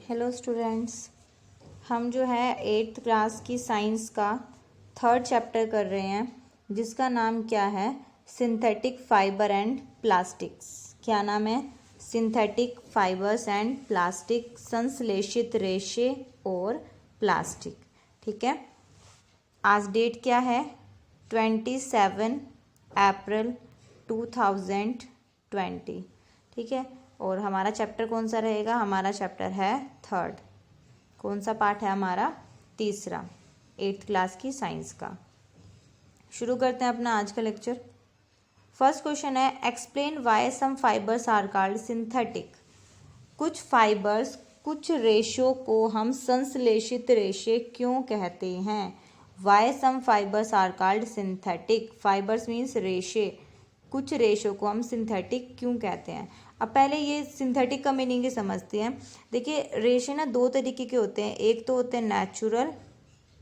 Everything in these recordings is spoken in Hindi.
हेलो स्टूडेंट्स, हम जो है 8th क्लास की साइंस का 3rd चैप्टर कर रहे हैं जिसका नाम क्या है, सिंथेटिक फाइबर एंड प्लास्टिक्स। क्या नाम है? सिंथेटिक फाइबर्स एंड प्लास्टिक, संश्लेषित रेशे और प्लास्टिक। ठीक है। आज डेट क्या है? 27 अप्रैल 2020। ठीक है। और हमारा चैप्टर कौन सा रहेगा? हमारा चैप्टर है 3rd। कौन सा पार्ट है हमारा? तीसरा, 8th क्लास की साइंस का। शुरू करते हैं अपना आज का लेक्चर। फर्स्ट क्वेश्चन है, explain why some fibres are called synthetic. कुछ फाइबर्स, कुछ रेशों को हम संश्लेषित रेशे क्यों कहते हैं? Why some fibres are called synthetic. Fibres means रेशे, कुछ रेशों को हम सिंथेटिक क्यों कहते हैं? अब पहले ये सिंथेटिक का मीनिंग ही समझते हैं। देखिए, रेशे ना दो तरीके के होते हैं। एक तो होते हैं नेचुरल,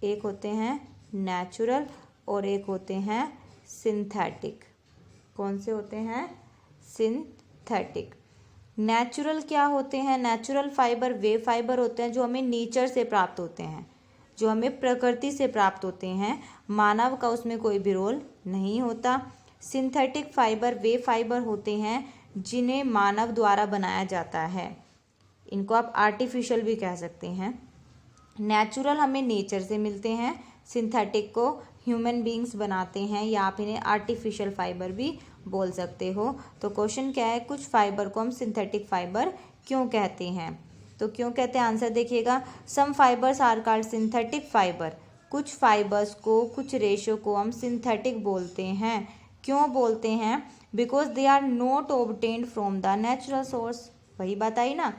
एक होते हैं नेचुरल और एक होते हैं सिंथेटिक। कौन से होते हैं? सिंथेटिक। नेचुरल क्या होते हैं? नेचुरल फाइबर वे फाइबर होते हैं जो हमें नेचर से प्राप्त होते हैं, जो हमें प्रकृति से प्राप्त होते हैं। मानव का उसमें कोई भी रोल नहीं होता। सिंथेटिक फाइबर वे फाइबर होते हैं जिन्हें मानव द्वारा बनाया जाता है। इनको आप आर्टिफिशियल भी कह सकते हैं। नेचुरल हमें नेचर से मिलते हैं, सिंथेटिक को ह्यूमन बींग्स बनाते हैं, या आप इन्हें आर्टिफिशियल फाइबर भी बोल सकते हो। तो क्वेश्चन क्या है, कुछ फाइबर को हम सिंथेटिक फाइबर क्यों कहते हैं? तो क्यों कहते हैं, आंसर देखिएगा। Some fibres are called synthetic fibre. कुछ फाइबर्स को, कुछ रेशो को हम सिंथेटिक बोलते हैं। क्यों बोलते हैं? Because they are not obtained from the natural source. वही बात आई ना,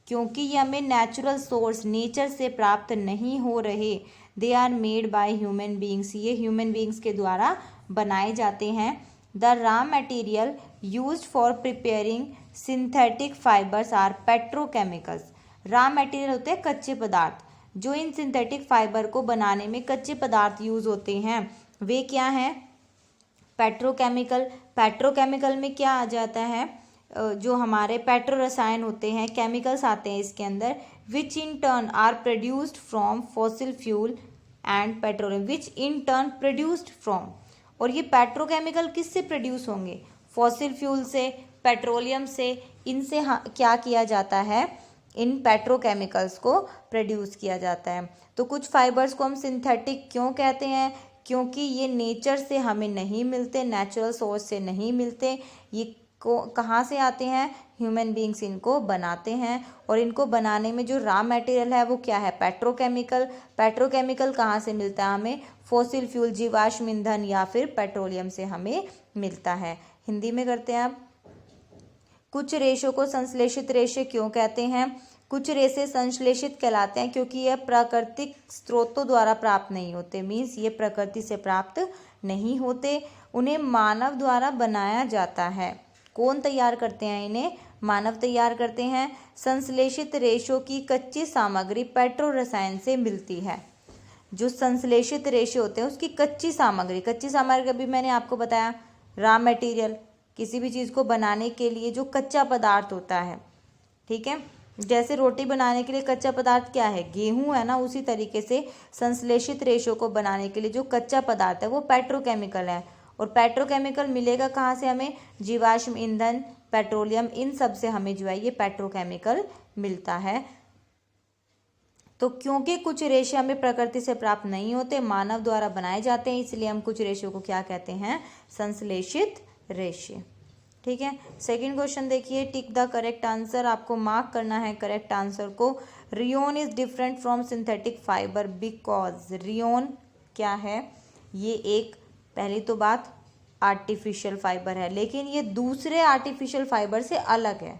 क्योंकि ये हमें नेचुरल सोर्स, नेचर से प्राप्त नहीं हो रहे। They are made by human beings, ये ह्यूमन बींग्स के द्वारा बनाए जाते हैं। The raw material used for preparing synthetic fibres are petrochemicals. Raw material होते हैं कच्चे पदार्थ, जो इन सिंथेटिक फाइबर को बनाने में कच्चे पदार्थ यूज होते हैं, वे क्या हैं? पेट्रोकेमिकल। पेट्रोकेमिकल में क्या आ जाता है? जो हमारे पेट्रो रसायन होते हैं, केमिकल्स आते हैं इसके अंदर, which in turn are produced from fossil fuel and petroleum, which in turn produced from. और ये पेट्रोकेमिकल किससे प्रोड्यूस होंगे? फॉसिल फ्यूल से, पेट्रोलियम से। इनसे क्या किया जाता है? इन पेट्रोकेमिकल्स को प्रोड्यूस किया जाता है। तो कुछ फाइबर्स को हम सिंथेटिक क्यों कहते हैं? क्योंकि ये नेचर से हमें नहीं मिलते, नेचुरल सोर्स से नहीं मिलते। ये को कहाँ से आते हैं? ह्यूमन बींग्स इनको बनाते हैं। और इनको बनाने में जो रॉ मटेरियल है वो क्या है? पेट्रोकेमिकल। पेट्रोकेमिकल कहाँ से मिलता है हमें? फॉसिल फ्यूल, जीवाश्म ईंधन या फिर पेट्रोलियम से हमें मिलता है। हिंदी में करते हैं आप। कुछ रेशों को संश्लेषित रेशे क्यों कहते हैं? कुछ रेशे संश्लेषित कहलाते हैं क्योंकि यह प्राकृतिक स्रोतों द्वारा प्राप्त नहीं होते। मीन्स ये प्रकृति से प्राप्त नहीं होते, उन्हें मानव द्वारा बनाया जाता है। कौन तैयार करते हैं इन्हें? मानव तैयार करते हैं। संश्लेषित रेशों की कच्ची सामग्री पेट्रो रसायन से मिलती है। जो संश्लेषित रेशे होते हैं उसकी कच्ची सामग्री अभी मैंने आपको बताया, रॉ मटेरियल, किसी भी चीज़ को बनाने के लिए जो कच्चा पदार्थ होता है। ठीक है। जैसे रोटी बनाने के लिए कच्चा पदार्थ क्या है? गेहूं है ना। उसी तरीके से संश्लेषित रेशों को बनाने के लिए जो कच्चा पदार्थ है वो पेट्रोकेमिकल है। और पेट्रोकेमिकल मिलेगा कहाँ से हमें? जीवाश्म ईंधन, पेट्रोलियम, इन सब से हमें जो है ये पेट्रोकेमिकल मिलता है। तो क्योंकि कुछ रेशे हमें प्रकृति से प्राप्त नहीं होते, मानव द्वारा बनाए जाते हैं, इसलिए हम कुछ रेशों को क्या कहते हैं? संश्लेषित रेशे। ठीक है। सेकंड क्वेश्चन देखिए, टिक द करेक्ट आंसर। आपको मार्क करना है करेक्ट आंसर को। Rayon is different from synthetic fibre because. Rayon क्या है? ये एक, पहली तो बात, आर्टिफिशियल फाइबर है, लेकिन ये दूसरे आर्टिफिशियल फाइबर से अलग है।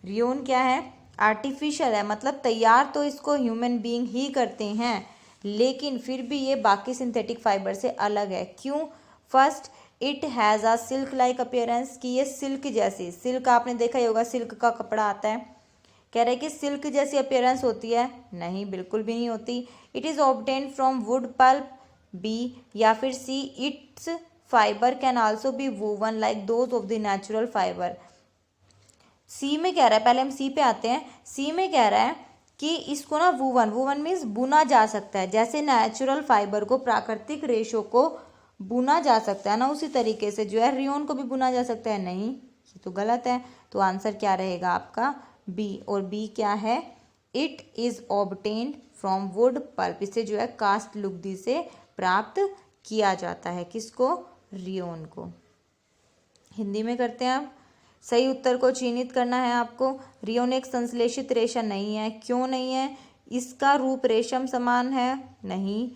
रियोन क्या है? आर्टिफिशियल है, मतलब तैयार तो इसको ह्यूमन बीइंग ही करते हैं, लेकिन फिर भी ये बाकी सिंथेटिक फाइबर से अलग है। क्यों? First, it has a silk like appearance, कि ये सिल्क जैसी, सिल्क आपने देखा ही होगा, सिल्क का कपड़ा आता है। कह रहे हैं कि सिल्क जैसी अपीयरेंस होती है? नहीं, बिल्कुल भी नहीं होती। It is obtained from wood pulp, B, या फिर C, it's fibre can also be woven like those of the natural fibre. C में कह रहा है, पहले हम सी पे आते हैं। सी में कह रहा है कि इसको ना वूवन मीन्स बुना जा सकता है, जैसे नेचुरल फाइबर को, प्राकृतिक रेशों को बुना जा सकता है ना, उसी तरीके से जो है रियोन को भी बुना जा सकता है। नहीं, ये तो गलत है। तो आंसर क्या रहेगा आपका? बी। और बी क्या है? It is obtained from wood pulp. इसे जो है कास्ट लुगदी से प्राप्त किया जाता है। किसको? रियोन को। हिंदी में करते हैं आप। सही उत्तर को चिन्हित करना है आपको। रियोन एक संश्लेषित रेशा नहीं है। क्यों नहीं है? इसका रूप रेशम समान है, नहीं।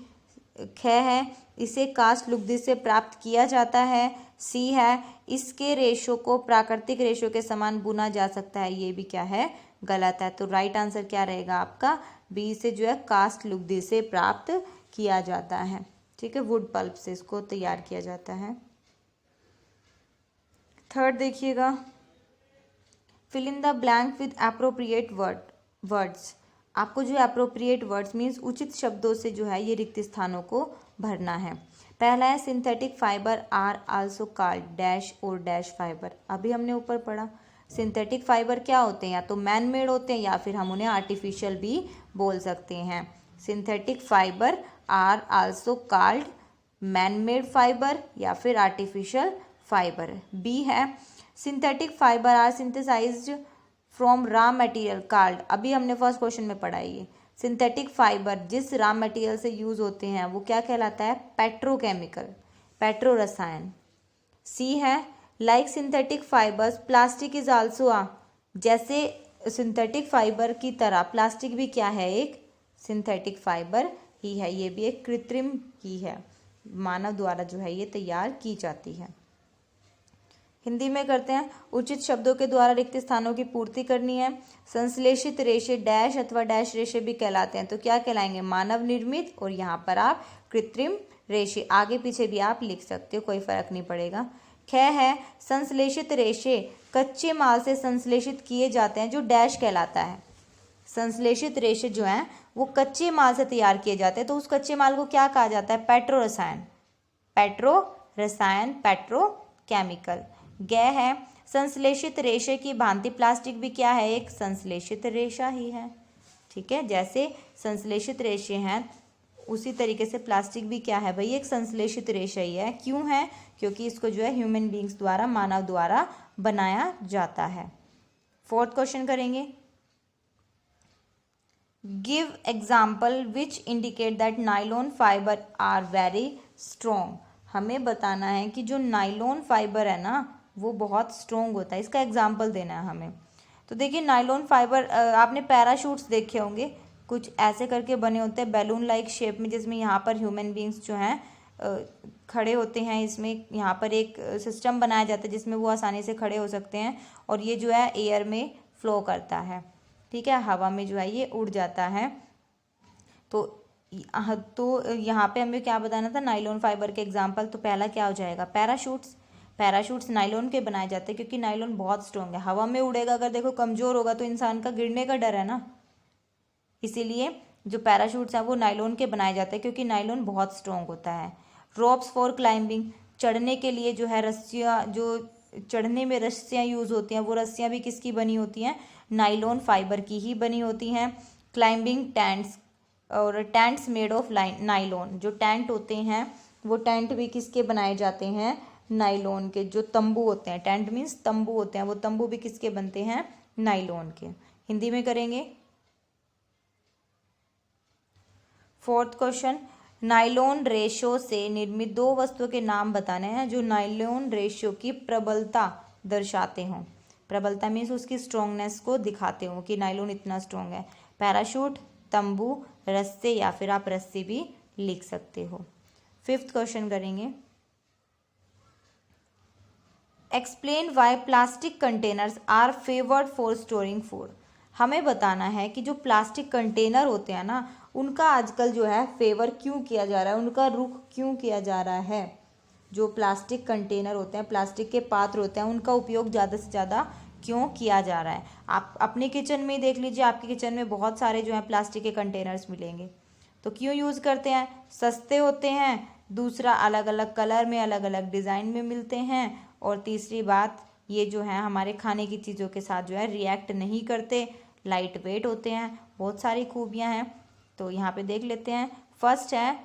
ख है, इसे कास्ट लुगदी से प्राप्त किया जाता है। सी है, इसके रेशों को प्राकृतिक रेशों के समान बुना जा सकता है। ये भी क्या है? गलत है। तो राइट आंसर क्या रहेगा आपका? बी से जो है कास्ट लुगदी से प्राप्त किया जाता है। ठीक है, वुड पल्प से इसको तैयार किया जाता है। थर्ड देखिएगा, fill in the blank with appropriate words. आपको जो एप्रोप्रिएट वर्ड्स मीन्स उचित शब्दों से जो है ये रिक्त स्थानों को भरना है। पहला है synthetic fibre are also called dash और डैश फाइबर। अभी हमने ऊपर पढ़ा। सिंथेटिक फाइबर क्या होते हैं? या तो मैन मेड होते हैं या फिर हम उन्हें आर्टिफिशियल भी बोल सकते हैं। Synthetic fibre are also called man made fibre या फिर आर्टिफिशियल फाइबर। बी है, synthetic fibre are synthesised from raw material called. अभी हमने फर्स्ट क्वेश्चन में पढ़ा ये। सिंथेटिक फाइबर जिस रॉ मटेरियल से यूज होते हैं वो क्या कहलाता है? पेट्रोकेमिकल, पेट्रो रसायन। सी है, like synthetic fibres plastic is also a. जैसे सिंथेटिक फाइबर की तरह प्लास्टिक भी क्या है? एक सिंथेटिक फाइबर ही है। ये भी एक कृत्रिम ही है, मानव द्वारा जो है ये तैयार की जाती है। हिंदी में करते हैं। उचित शब्दों के द्वारा रिक्त स्थानों की पूर्ति करनी है। संश्लेषित रेशे डैश अथवा डैश रेशे भी कहलाते हैं। तो क्या कहलाएंगे? मानव निर्मित, और यहाँ पर आप कृत्रिम रेशे। आगे पीछे भी आप लिख सकते हो, कोई फर्क नहीं पड़ेगा। ख है, संश्लेषित रेशे कच्चे माल से संश्लेषित किए जाते हैं, जो डैश कहलाता है। संश्लेषित रेशे जो हैं वो कच्चे माल से तैयार किए जाते हैं। तो उस कच्चे माल को क्या कहा जाता है? पेट्रो रसायन, पेट्रो रसायन, पेट्रोकेमिकल। ग है, संश्लेषित रेशे की भांति प्लास्टिक भी क्या है? एक संश्लेषित रेशा ही है। ठीक है, जैसे संश्लेषित रेशे हैं उसी तरीके से प्लास्टिक भी क्या है भाई? एक संश्लेषित रेशा ही है। क्यों है? क्योंकि इसको जो है ह्यूमन बींग्स द्वारा, मानव द्वारा बनाया जाता है। फोर्थ क्वेश्चन करेंगे। Give example which indicate that nylon fibre are very strong. हमें बताना है कि जो नाइलॉन फाइबर है ना वो बहुत स्ट्रॉन्ग होता है। इसका एग्जाम्पल देना है हमें। तो देखिए, नाइलॉन फाइबर, आपने पैराशूट्स देखे होंगे, कुछ ऐसे करके बने होते हैं बैलून लाइक शेप में, जिसमें यहाँ पर ह्यूमन बींग्स जो हैं खड़े होते हैं। इसमें यहाँ पर एक सिस्टम बनाया जाता है जिसमें वो आसानी से खड़े हो सकते हैं, और ये जो है एयर में फ्लो करता है। ठीक है, हवा में जो है ये उड़ जाता है। तो यहाँ पे हमें क्या बताना था? नाइलॉन फाइबर के एग्जाम्पल। तो पहला क्या हो जाएगा? पैराशूट्स। पैराशूट्स नाइलॉन के बनाए जाते हैं क्योंकि नाइलॉन बहुत स्ट्रॉन्ग है। हवा में उड़ेगा, अगर देखो कमजोर होगा तो इंसान का गिरने का डर है ना, इसीलिए जो पैराशूट्स हैं वो नाइलॉन के बनाए जाते हैं क्योंकि नाइलॉन बहुत स्ट्रॉन्ग होता है। रोप्स फॉर क्लाइंबिंग, चढ़ने के लिए जो है रस्सियाँ, जो चढ़ने में रस्सियाँ यूज होती हैं, वो रस्सियाँ भी किसकी बनी होती हैं? नाइलॉन फाइबर की ही बनी होती हैं। क्लाइंबिंग टेंट्स, और टेंट्स मेड ऑफ नाइलॉन, जो टेंट होते हैं वो टेंट भी किसके बनाए जाते हैं? नाइलॉन के। जो तंबू होते हैं, टेंट मीन्स तंबू होते हैं, वो तंबू भी किसके बनते हैं? नाइलॉन के। हिंदी में करेंगे। फोर्थ क्वेश्चन, नाइलॉन रेशो से निर्मित दो वस्तुओं के नाम बताने हैं जो नाइलॉन रेशो की प्रबलता दर्शाते हों। प्रबलता मीन्स उसकी स्ट्रॉन्गनेस को दिखाते हो कि नाइलॉन इतना स्ट्रॉन्ग है। पैराशूट, तंबू, रस्से, या फिर आप रस्सी भी लिख सकते हो। फिफ्थ क्वेश्चन करेंगे। Explain why plastic containers are favoured for storing food. हमें बताना है कि जो प्लास्टिक कंटेनर होते हैं ना, उनका आजकल जो है फेवर क्यों किया जा रहा है, उनका रुख क्यों किया जा रहा है। जो प्लास्टिक कंटेनर होते हैं, प्लास्टिक के पात्र होते हैं, उनका उपयोग ज़्यादा से ज़्यादा क्यों किया जा रहा है। आप अपने किचन में देख लीजिए, आपके किचन में बहुत सारे जो है प्लास्टिक के कंटेनर्स मिलेंगे। तो क्यों यूज़ करते हैं? सस्ते होते हैं, दूसरा अलग अलग कलर में, अलग अलग डिज़ाइन में मिलते हैं, और तीसरी बात ये जो है हमारे खाने की चीज़ों के साथ जो है रिएक्ट नहीं करते, लाइट वेट होते हैं, बहुत सारी खूबियाँ हैं। तो यहाँ पे देख लेते हैं। फर्स्ट है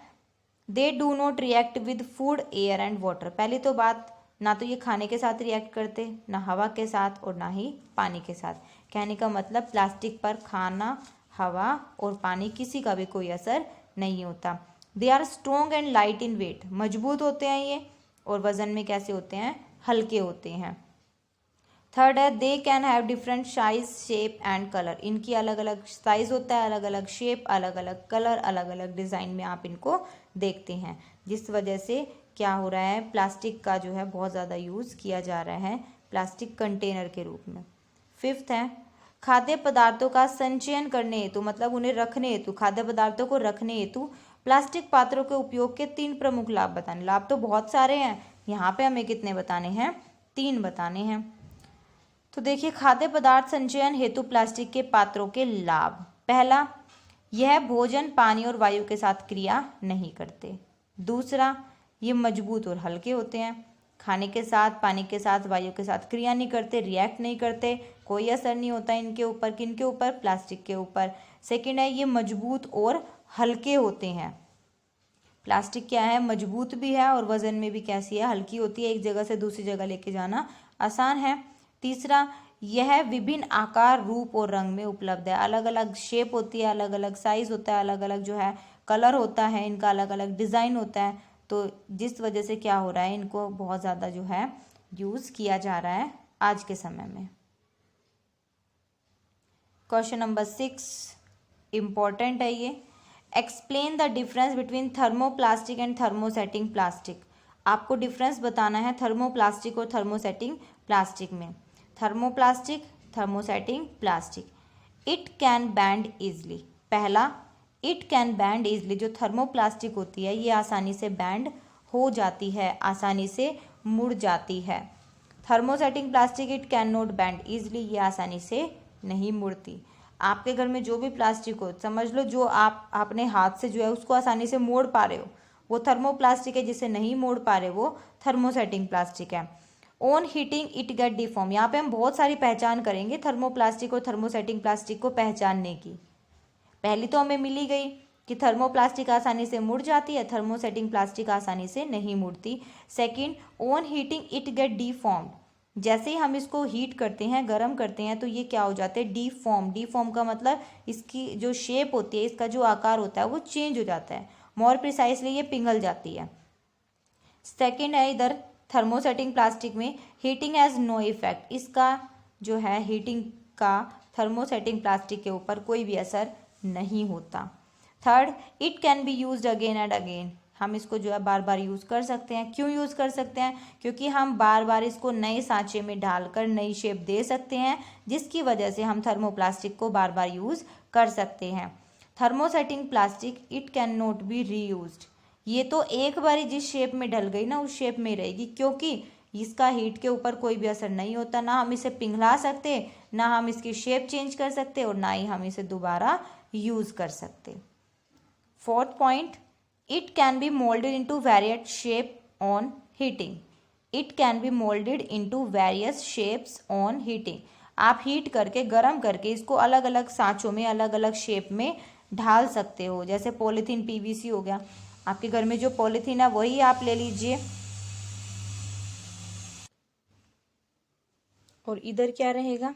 they do not react with food, air and water. पहली तो बात, ना तो ये खाने के साथ रिएक्ट करते, ना हवा के साथ और ना ही पानी के साथ। कहने का मतलब प्लास्टिक पर खाना, हवा और पानी किसी का भी कोई असर नहीं होता। They are strong and light in weight, मजबूत होते हैं ये और वजन में कैसे होते हैं, हल्के होते हैं। थर्ड है they can have different size, shape and colour. इनकी अलग अलग साइज होता है, अलग अलग शेप, अलग अलग कलर, अलग अलग डिज़ाइन में आप इनको देखते हैं, जिस वजह से क्या हो रहा है, प्लास्टिक का जो है बहुत ज़्यादा यूज़ किया जा रहा है प्लास्टिक कंटेनर के रूप में। फिफ्थ है खाद्य पदार्थों का संचयन करने हेतु, मतलब उन्हें रखने हेतु, खाद्य पदार्थों को रखने हेतु प्लास्टिक पात्रों के उपयोग के 3 प्रमुख लाभ बताने। लाभ तो बहुत सारे हैं, यहाँ पे हमें कितने बताने हैं, 3 बताने हैं। तो देखिए खाद्य पदार्थ संचयन हेतु प्लास्टिक के पात्रों के लाभ। पहला, यह भोजन, पानी और वायु के साथ क्रिया नहीं करते। दूसरा, ये मजबूत और हल्के होते हैं, खाने के साथ, पानी के साथ, वायु के साथ क्रिया नहीं करते, रिएक्ट नहीं करते, कोई असर नहीं होता इनके ऊपर। किनके ऊपर, प्लास्टिक के ऊपर। सेकेंड है ये मजबूत और हल्के होते हैं। प्लास्टिक क्या है, मजबूत भी है और वजन में भी कैसी है, हल्की होती है, एक जगह से दूसरी जगह लेके जाना आसान है। तीसरा, यह विभिन्न आकार, रूप और रंग में उपलब्ध है। अलग अलग शेप होती है, अलग अलग साइज होता है, अलग अलग जो है कलर होता है, इनका अलग अलग डिज़ाइन होता है। तो जिस वजह से क्या हो रहा है, इनको बहुत ज़्यादा जो है यूज़ किया जा रहा है आज के समय में। क्वेश्चन नंबर 6 इम्पॉर्टेंट है ये। Explain the difference between thermoplastic and thermosetting plastic. आपको डिफरेंस बताना है थर्मोप्लास्टिक और थर्मोसेटिंग प्लास्टिक में। Thermoplastic, thermosetting plastic. It can band easily. पहला, इट कैन बैंड इजली, जो थर्मोप्लास्टिक होती है ये आसानी से बैंड हो जाती है, आसानी से मुड़ जाती है। Thermosetting plastic it can not band easily, ये आसानी से नहीं मुड़ती। आपके घर में जो भी प्लास्टिक हो, समझ लो जो आप अपने हाथ से जो है उसको आसानी से मोड़ पा रहे हो वो थर्मोप्लास्टिक है, जिसे नहीं मोड़ पा रहे वो थर्मोसेटिंग प्लास्टिक है। On heating it gate deform. यहाँ पे हम बहुत सारी पहचान करेंगे थर्मोप्लास्टिक और थर्मोसेटिंग प्लास्टिक को पहचानने की। पहली तो हमें मिली गई कि थर्मोप्लास्टिक आसानी से मुड़ जाती है, थर्मोसेटिंग प्लास्टिक आसानी से नहीं मुड़ती। Second, on heating it get deformed. जैसे ही हम इसको हीट करते हैं, गर्म करते हैं, तो ये क्या हो जाते हैं, डीफॉर्म। डीफॉर्म का मतलब इसकी जो शेप होती है, इसका जो आकार होता है वो चेंज हो जाता है, मोर प्रिसाइसली ये पिघल जाती है। सेकंड है इधर थर्मोसेटिंग प्लास्टिक में हीटिंग हैज़ नो इफेक्ट। इसका जो है हीटिंग का थर्मोसेटिंग प्लास्टिक के ऊपर कोई भी असर नहीं होता। Third, it can be used again and again. हम इसको जो है बार बार यूज़ कर सकते हैं। क्यों यूज़ कर सकते हैं, क्योंकि हम बार बार इसको नए सांचे में डालकर नई शेप दे सकते हैं, जिसकी वजह से हम थर्मोप्लास्टिक को बार बार यूज़ कर सकते हैं। Thermosetting plastic it can not be reused. ये तो एक बार जिस शेप में ढल गई ना उस शेप में रहेगी, क्योंकि इसका हीट के ऊपर कोई भी असर नहीं होता। ना हम इसे पिघला सकते, ना हम इसकी शेप चेंज कर सकते और ना ही हम इसे दोबारा यूज़ कर सकते। Fourth point, it can be moulded into various shape on heating. It can be moulded into various shapes on heating. आप हीट करके, गर्म करके इसको अलग अलग सांचों में, अलग अलग शेप में ढाल सकते हो। जैसे पॉलीथीन, पीवीसी हो गया, आपके घर में जो पॉलीथीन है वही आप ले लीजिए, और इधर क्या रहेगा,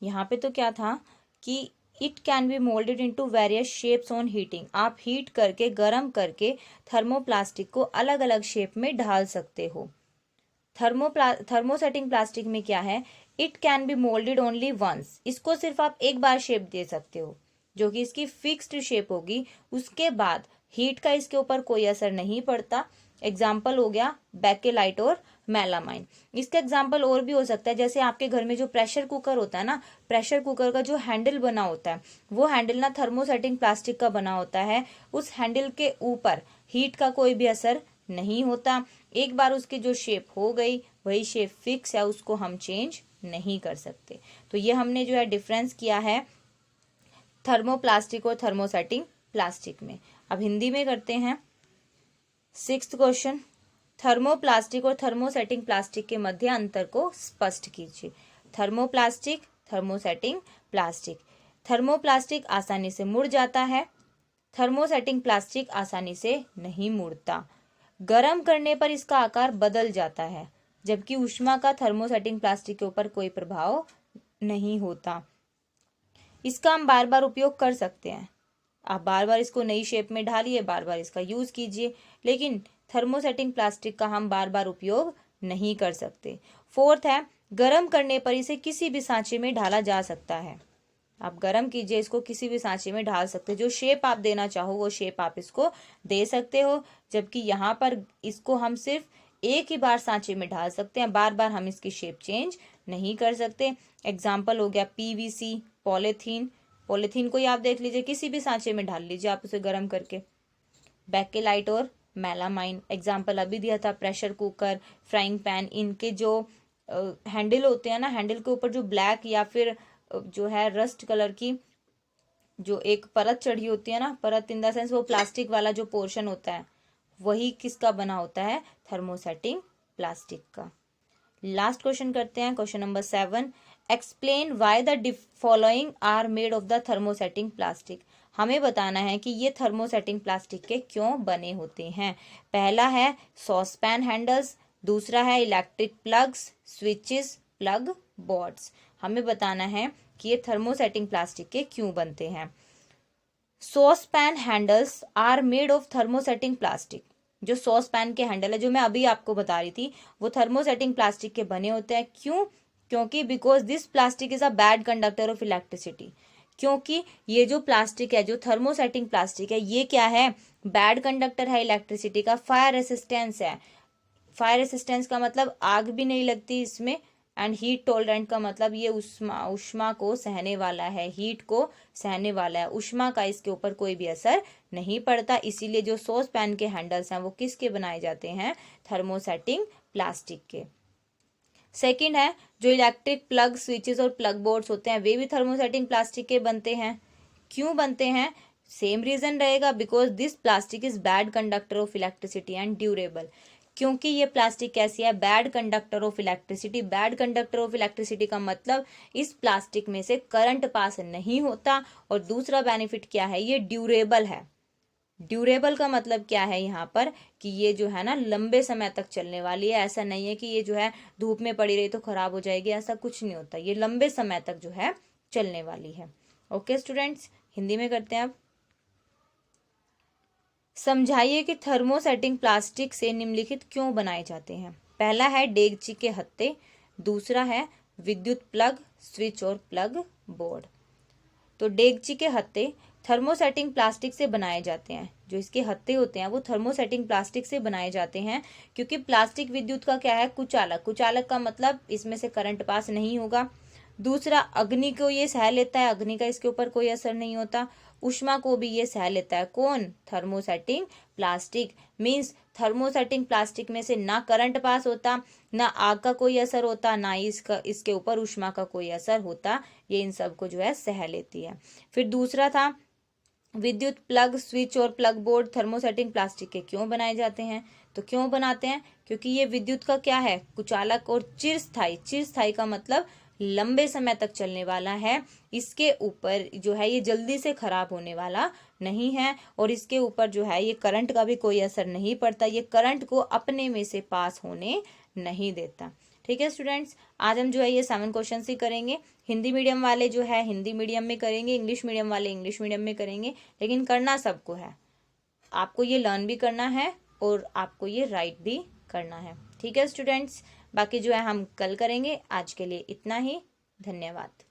यहाँ पे तो क्या था कि it can be moulded into various shapes on heating. आप हीट करके, गर्म करके थर्मोप्लास्टिक को अलग अलग शेप में ढाल सकते हो। थर्मोसेटिंग प्लास्टिक में क्या है, it can be moulded only once. इसको सिर्फ आप एक बार शेप दे सकते हो, जो कि इसकी फिक्स्ड शेप होगी। उसके बाद हीट का इसके ऊपर कोई असर नहीं पड़ता। एग्जाम्पल हो गया बेकेलाइट और मेलामाइन। इसका एग्जाम्पल और भी हो सकता है, जैसे आपके घर में जो प्रेशर कुकर होता है ना, प्रेशर कुकर का जो हैंडल बना होता है वो हैंडल ना थर्मोसेटिंग प्लास्टिक का बना होता है। उस हैंडल के ऊपर हीट का कोई भी असर नहीं होता। एक बार उसकी जो शेप हो गई वही शेप फिक्स है, उसको हम चेंज नहीं कर सकते। तो ये हमने जो है डिफरेंस किया है थर्मोप्लास्टिक और थर्मोसेटिंग प्लास्टिक में। अब हिंदी में करते हैं। 6th क्वेश्चन, थर्मोप्लास्टिक और थर्मोसेटिंग प्लास्टिक के मध्य अंतर को स्पष्ट कीजिए। Thermoplastic, thermosetting plastic. थर्मोप्लास्टिक आसानी से मुड़ जाता है, थर्मोसेटिंग प्लास्टिक आसानी से नहीं मुड़ता। गर्म करने पर इसका आकार बदल जाता है, जबकि ऊष्मा का थर्मोसेटिंग प्लास्टिक के ऊपर कोई प्रभाव नहीं होता। इसका हम बार बार उपयोग कर सकते हैं, आप बार बार इसको नई शेप में ढालिए, बार बार इसका यूज कीजिए, लेकिन थर्मोसेटिंग प्लास्टिक का हम बार बार उपयोग नहीं कर सकते। फोर्थ है, गर्म करने पर इसे किसी भी सांचे में ढाला जा सकता है। आप गर्म कीजिए, इसको किसी भी सांचे में ढाल सकते हैं, जो शेप आप देना चाहो वो शेप आप इसको दे सकते हो, जबकि यहाँ पर इसको हम सिर्फ एक ही बार सांचे में ढाल सकते हैं, बार बार हम इसकी शेप चेंज नहीं कर सकते। एग्जाम्पल हो गया पीवीसी, पॉलीथीन। पॉलीथीन को ही आप देख लीजिए, किसी भी सांचे में ढाल लीजिए आप उसे गर्म करके। बेकेलाइट और मेलामाइन एग्जाम्पल अभी दिया था, प्रेशर कुकर, फ्राइंग पैन, इनके जो हैंडल होते हैं ना, हैंडल के ऊपर जो ब्लैक या फिर जो है रस्ट कलर की जो एक परत चढ़ी होती है ना, परत इन द सेंस वो प्लास्टिक वाला जो पोर्शन होता है, वही किसका बना होता है, थर्मोसेटिंग प्लास्टिक का। लास्ट क्वेश्चन करते हैं, question number 7, explain why the following are made of the thermosetting plastic. हमें बताना है कि ये थर्मोसेटिंग प्लास्टिक के क्यों बने होते हैं। पहला है सॉसपैन हैंडल्स, दूसरा है electric plugs, switches, plug boards. हमें बताना है कि ये थर्मोसेटिंग प्लास्टिक के क्यों बनते हैं। Sauce pan handles are made of thermosetting plastic. जो सॉस पैन के हैंडल है, जो मैं अभी आपको बता रही थी, वो थर्मोसेटिंग प्लास्टिक के बने होते हैं। क्यों? क्योंकि because this plastic is a bad conductor of electricity. क्योंकि ये जो प्लास्टिक है, जो थर्मोसेटिंग प्लास्टिक है, ये क्या है, बैड कंडक्टर है इलेक्ट्रिसिटी का। फायर रेसिस्टेंस है। फायर रेसिस्टेंस का मतलब आग भी नहीं लगती इसमें, एंड हीट टॉलरेंट का मतलब ये उष्मा को सहने वाला है, हीट को सहने वाला है, उष्मा का इसके ऊपर कोई भी असर नहीं पड़ता। इसीलिए जो सॉस पैन के हैंडल्स हैं वो किसके बनाए जाते हैं, थर्मोसेटिंग प्लास्टिक के। सेकंड है, जो इलेक्ट्रिक प्लग, स्विचेस और प्लग बोर्ड्स होते हैं, वे भी थर्मोसेटिंग प्लास्टिक के बनते हैं। क्यों बनते हैं? सेम रीजन रहेगा, because this plastic is bad conductor of electricity and durable. क्योंकि ये प्लास्टिक कैसी है, bad conductor of electricity. Bad conductor of electricity का मतलब इस प्लास्टिक में से करंट पास नहीं होता। और दूसरा बेनिफिट क्या है, ये ड्यूरेबल है। ड्यूरेबल का मतलब क्या है यहाँ पर, कि ये जो है ना लंबे समय तक चलने वाली है। ऐसा नहीं है कि ये जो है धूप में पड़ी रही तो खराब हो जाएगी, ऐसा कुछ नहीं होता। ये लंबे समय तक जो है चलने वाली है। ओके स्टूडेंट्स, हिंदी में करते हैं अब। समझाइए कि थर्मोसेटिंग प्लास्टिक से निम्नलिखित क्यों बनाए जाते हैं। पहला है डेगची के हत्थे, दूसरा है विद्युत प्लग, स्विच और प्लग बोर्ड। तो डेगची के हत्थे थर्मोसेटिंग प्लास्टिक से बनाए जाते हैं। जो इसके हत्थे होते हैं वो थर्मोसेटिंग प्लास्टिक से बनाए जाते हैं, क्योंकि प्लास्टिक विद्युत का क्या है, कुचालक। कुचालक का मतलब इसमें से करंट पास नहीं होगा। दूसरा, अग्नि को ये सह लेता है, अग्नि का इसके ऊपर कोई असर नहीं होता। उष्मा को भी ये सह लेता है। कौन? Thermosetting plastic. Means thermosetting plastic में से ना करंट पास होता, ना आग का कोई असर होता, ना इसके ऊपर उष्मा का कोई असर होता। ये इन सब को जो है सह लेती है। फिर दूसरा था विद्युत प्लग, स्विच और प्लग बोर्ड थर्मोसेटिंग प्लास्टिक के क्यों बनाए जाते हैं। तो क्यों बनाते हैं, क्योंकि ये विद्युत का क्या है, कुचालक और चिरस्थायी। चिरस्थायी का मतलब लंबे समय तक चलने वाला है। इसके ऊपर जो है ये जल्दी से खराब होने वाला नहीं है, और इसके ऊपर जो है ये करंट का भी कोई असर नहीं पड़ता। ये करंट को अपने में से पास होने नहीं देता। ठीक है स्टूडेंट्स, आज हम जो है ये 7 क्वेश्चन ही करेंगे। हिंदी मीडियम वाले जो है हिंदी मीडियम में करेंगे, इंग्लिश मीडियम वाले इंग्लिश मीडियम में करेंगे, लेकिन करना सबको है। आपको ये लर्न भी करना है और आपको ये राइट भी करना है। ठीक है स्टूडेंट्स, बाकी जो है हम कल करेंगे। आज के लिए इतना ही, धन्यवाद।